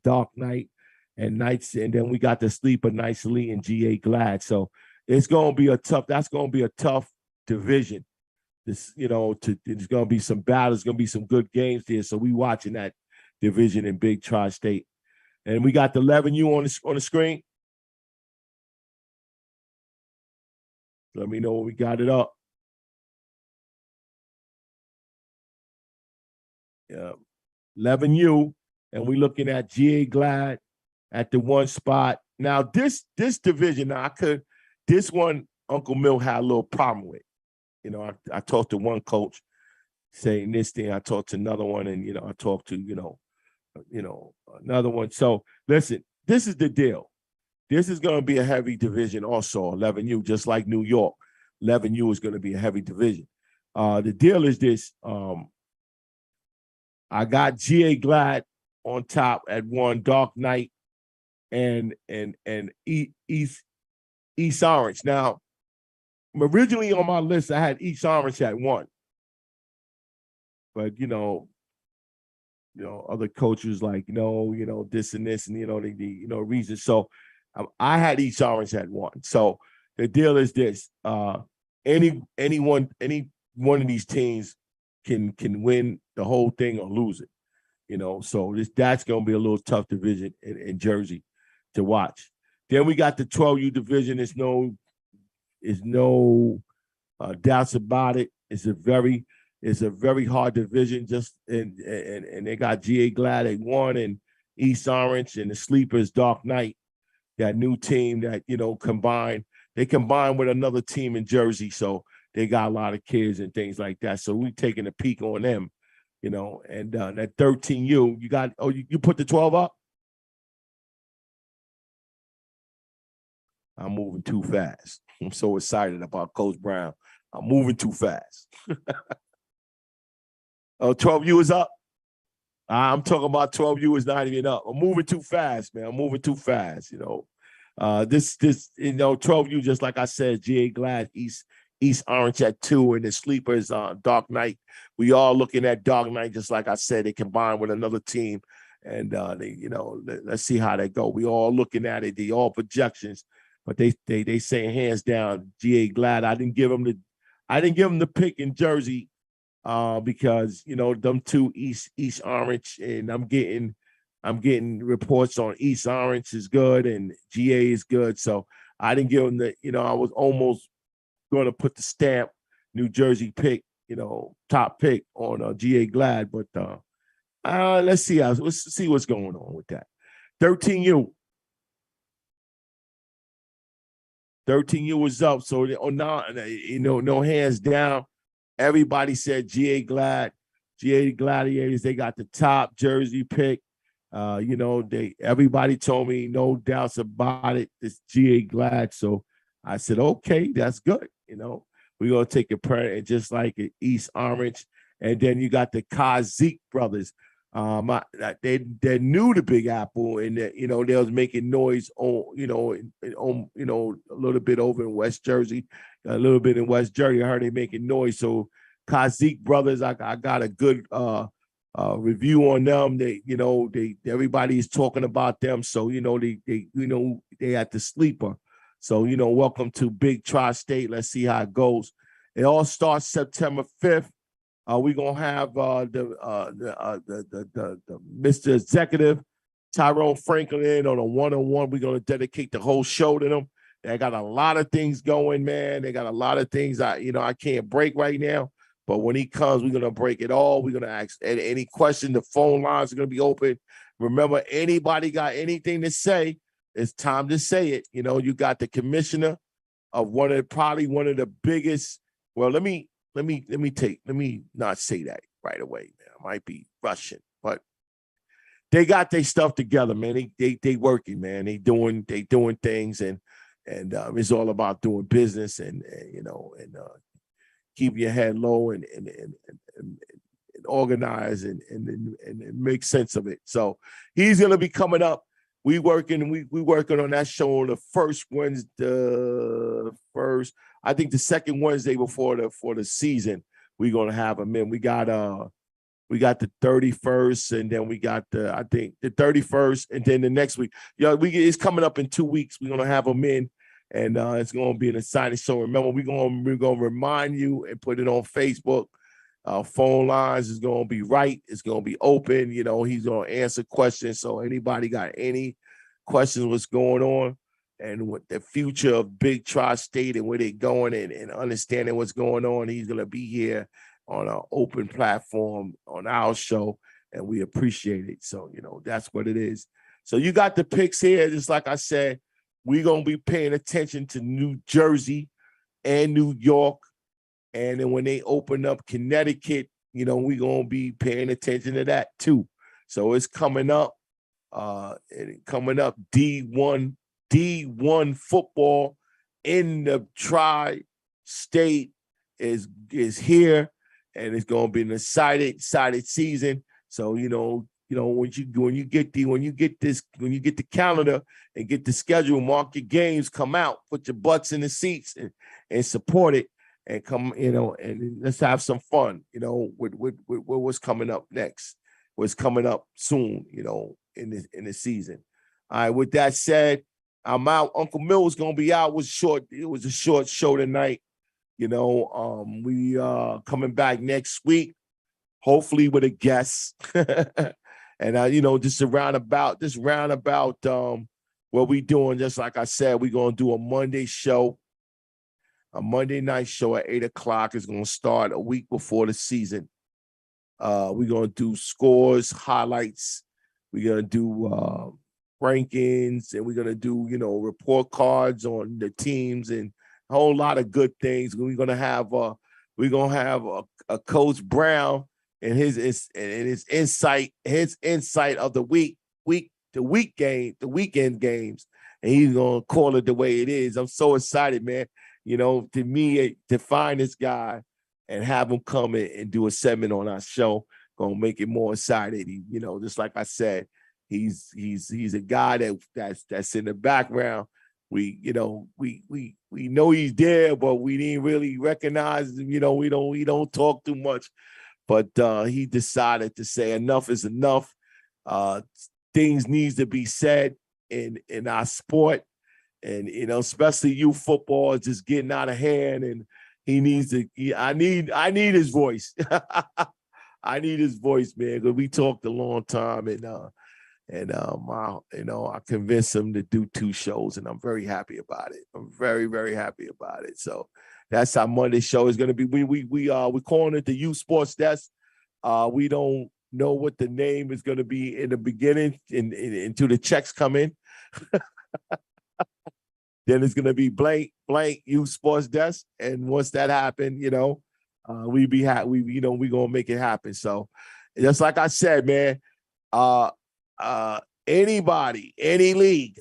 Dark Knight and Knights, and then we got the sleeper Knights Elite and GA Glad. So it's gonna be that's gonna be a tough division. There's gonna be some battles, gonna be some good games there. So we watching that division in Big Tri-State. And we got the 11U on the screen. Let me know when we got it up. Yeah, 11U, and we're looking at GA Glad at the one spot. Now, this division, this one, Uncle Mill had a little problem with. I talked to one coach saying this thing. I talked to another one, and I talked to another one. So listen, this is the deal. This is going to be a heavy division also, 11U, just like New York. 11U is going to be a heavy division. The deal is this. I got GA Glad on top at 1, Dark Knight and East Orange. Now, originally on my list, I had East Orange at 1. But, other coaches like, this and this and, the reason. So I had East Orange at 1. So the deal is this. Any one of these teams can win the whole thing or lose it. So that's going to be a little tough division in Jersey to watch. Then we got the 12U division. There's no doubts about it. It's a very hard division. And they got GA Glad at 1 and East Orange, and the sleepers Dark Knight, that new team that combined with another team in Jersey. So they got a lot of kids and things like that. So we taking a peek on them, and that 13U, you put the 12 up? I'm moving too fast. I'm so excited about Coach Brown. I'm moving too fast. 12U is up? I'm talking about 12U is not even up. I'm moving too fast, man. I'm moving too fast, This 12U, just like I said, GA Glad, East Orange at 2, and the sleepers Dark Knight. We all looking at Dark Knight, just like I said, they combine with another team, and let's see how they go. We all looking at it. They all projections, but they saying hands down, GA Glad. I didn't give them the pick in Jersey because them two East Orange, and I'm getting reports on East Orange is good and GA is good. So I didn't give them I was almost going to put the stamp New Jersey pick, top pick on GA Glad, but let's see what's going on with that. 13U was up, so no hands down. Everybody said GA Gladiators. They got the top jersey pick. Everybody told me no doubts about it. It's GA Glad, so I said okay, that's good. We're gonna take a prayer, just like East Orange, and then you got the Kazik brothers. They're new to Big Apple, and they was making noise on a little bit over in West Jersey, a little bit in West Jersey. I heard they making noise. So Kazik brothers, I got a good review on them. Everybody is talking about them. So they at the sleeper. So welcome to Big Tri-State. Let's see how it goes. It all starts September 5th. We're gonna have the Mr. Executive Tyrone Franklin on a one-on-one. We're gonna dedicate the whole show to them. They got a lot of things going, man. They got a lot of things I can't break right now, But when he comes, we're going to break it all. We're going to ask any question. The phone lines are going to be open. Remember, anybody got anything to say, it's time to say it. You know, you got the commissioner of probably one of the biggest. Well, let me not say that right away, man. I might be rushing, but they got their stuff together, man. They working, man. They doing things, and it's all about doing business and keep your head low and organize and make sense of it. So he's gonna be coming up. We working on that show on the first Wednesday, I think the second Wednesday before the season. We're gonna have him in. We got the 31st, and then we got the 31st, and then the next week. It's coming up in 2 weeks. We're gonna have him in. And it's going to be an exciting show. Remember, we're going to remind you and put it on Facebook. Phone lines is going to be right. It's going to be open. You know, he's going to answer questions. So anybody got any questions, what's going on, and what the future of Big Tri-State and where they're going and understanding what's going on, he's going to be here on an open platform on our show, and we appreciate it. So, that's what it is. So you got the picks here, just like I said. We're going to be paying attention to New Jersey and New York. And then when they open up Connecticut, we're going to be paying attention to that too. So it's coming up. D1 football in the tri-state is here, and it's going to be an excited season. So, when you get the calendar and get the schedule, mark your games, come out, put your butts in the seats and support it, and come, and let's have some fun, with what's coming up next, what's coming up soon, in the season. All right. With that said, I'm out. Uncle Mill was gonna be out. It was a short show tonight. We coming back next week, hopefully with a guest. And just roundabout what we doing. Just like I said, we're gonna do a Monday show, a Monday night show at 8:00. It's gonna start a week before the season. We're gonna do scores, highlights. We're gonna do rankings, and we're gonna do report cards on the teams and a whole lot of good things. We're gonna have a Coach Brown and his insight of the weekend games, and he's gonna call it the way it is. I'm so excited, man. To me, to find this guy and have him come in and do a segment on our show, gonna make it more excited. Just like I said, he's a guy that's in the background. We know he's there, but we didn't really recognize him. We don't talk too much. But he decided to say enough is enough. Things needs to be said in our sport, and especially youth football is just getting out of hand. And he needs to. I need his voice. I need his voice, man, because we talked a long time, and I convinced him to do 2 shows, and I'm very happy about it. I'm very, very happy about it. So that's our Monday show is going to be. We're calling it the Youth Sports Desk. We don't know what the name is going to be in the beginning until the checks come in. Then it's going to be blank Youth Sports Desk, and once that happens, we're gonna make it happen. So just like I said, man, anybody, any league,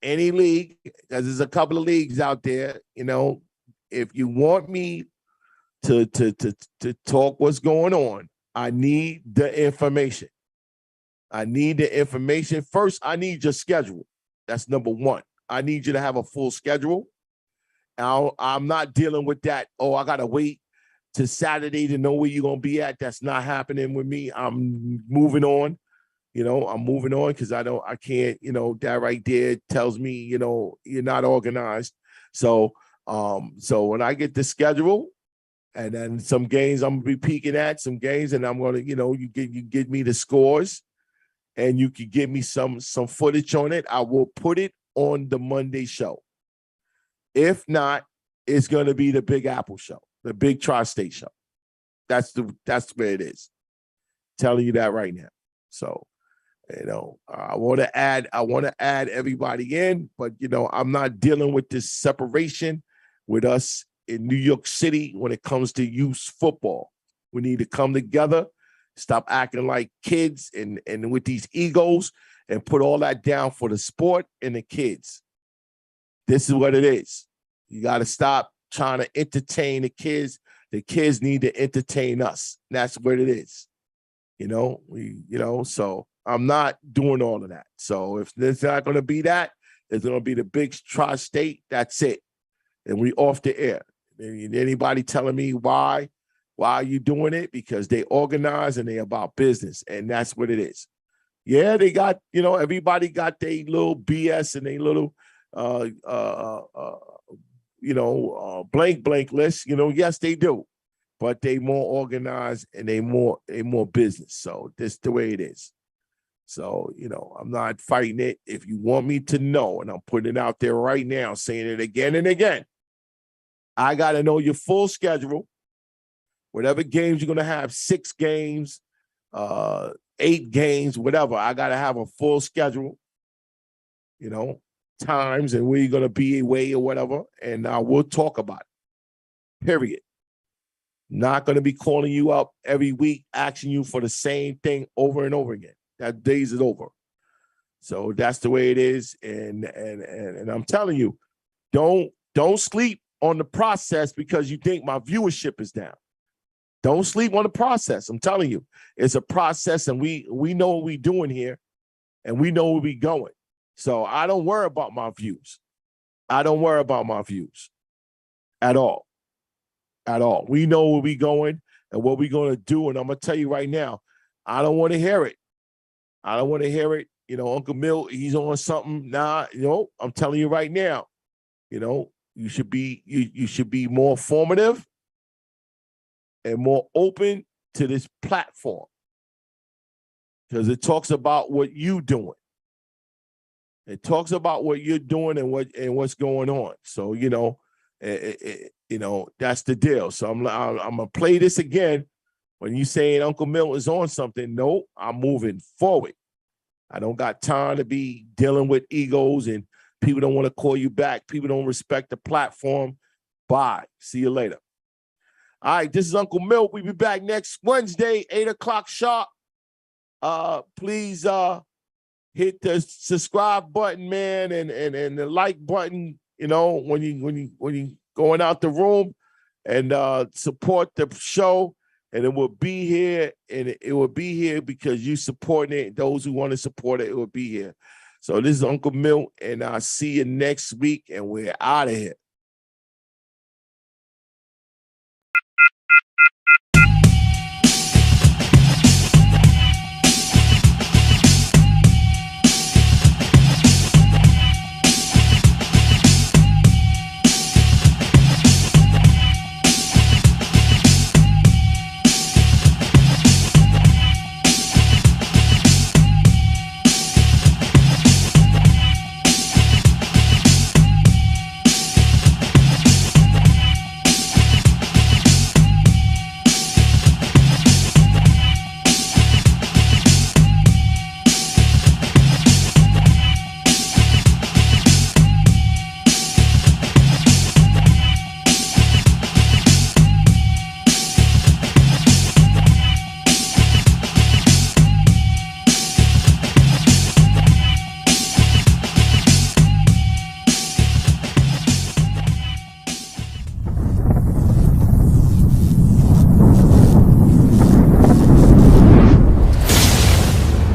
because there's a couple of leagues out there, if you want me to talk what's going on, I need the information. First, I need your schedule. That's number one. I need you to have a full schedule. I'm not dealing with that. Oh, I got to wait to Saturday to know where you're going to be at. That's not happening with me. I'm moving on. I'm moving on because I can't, that right there tells me, you're not organized. So when I get the schedule, and then some games I'm gonna be peeking at, some games, and I'm gonna, you give me the scores, and you can give me some footage on it. I will put it on the Monday show. If not, it's gonna be the Big Apple show, the Big Tri-State show. That's where it is. Telling you that right now. So, I want to add everybody in, but I'm not dealing with this separation with us in New York City when it comes to youth football. We need to come together, stop acting like kids and with these egos, and put all that down for the sport and the kids. This is what it is. You got to stop trying to entertain the kids. The kids need to entertain us. That's what it is. So I'm not doing all of that. So if there's not going to be that, it's going to be the big tri-state. That's it. And we off the air. Anybody telling me why are you doing it? Because they organize and they about business. And that's what it is. Yeah, they got, everybody got their little BS and their little, blank list. Yes, they do. But they more organized and they more business. So this the way it is. So, I'm not fighting it. If you want me to know, and I'm putting it out there right now, saying it again and again, I got to know your full schedule. Whatever games you're going to have, 6 games, 8 games, whatever. I got to have a full schedule, times and where you're going to be away or whatever. And we'll talk about it. Period. Not going to be calling you up every week, asking you for the same thing over and over again. That days is over. So that's the way it is. And I'm telling you, don't sleep on the process because you think my viewership is down. Don't sleep on the process. I'm telling you, it's a process, and we know what we're doing here, and we know where we're going. So I don't worry about my views. I don't worry about my views at all. At all. We know where we're going and what we're going to do. And I'm going to tell you right now, I don't want to hear it. I don't want to hear it. Uncle Milt, he's on something. Nah, I'm telling you right now, you should be more formative and more open to this platform because it talks about what you're doing. It talks about what you're doing and what's going on. So, that's the deal. So I'm gonna play this again. When you saying Uncle Milt is on something, no, I'm moving forward. I don't got time to be dealing with egos and people don't want to call you back. People don't respect the platform. Bye. See you later. All right, this is Uncle Milt. We'll be back next Wednesday, 8:00 sharp. Please hit the subscribe button, man, and the like button, when you going out the room, and support the show. And it will be here, and it will be here because you supporting it. Those who want to support it, it will be here. So this is Uncle Milt, and I'll see you next week, and we're out of here.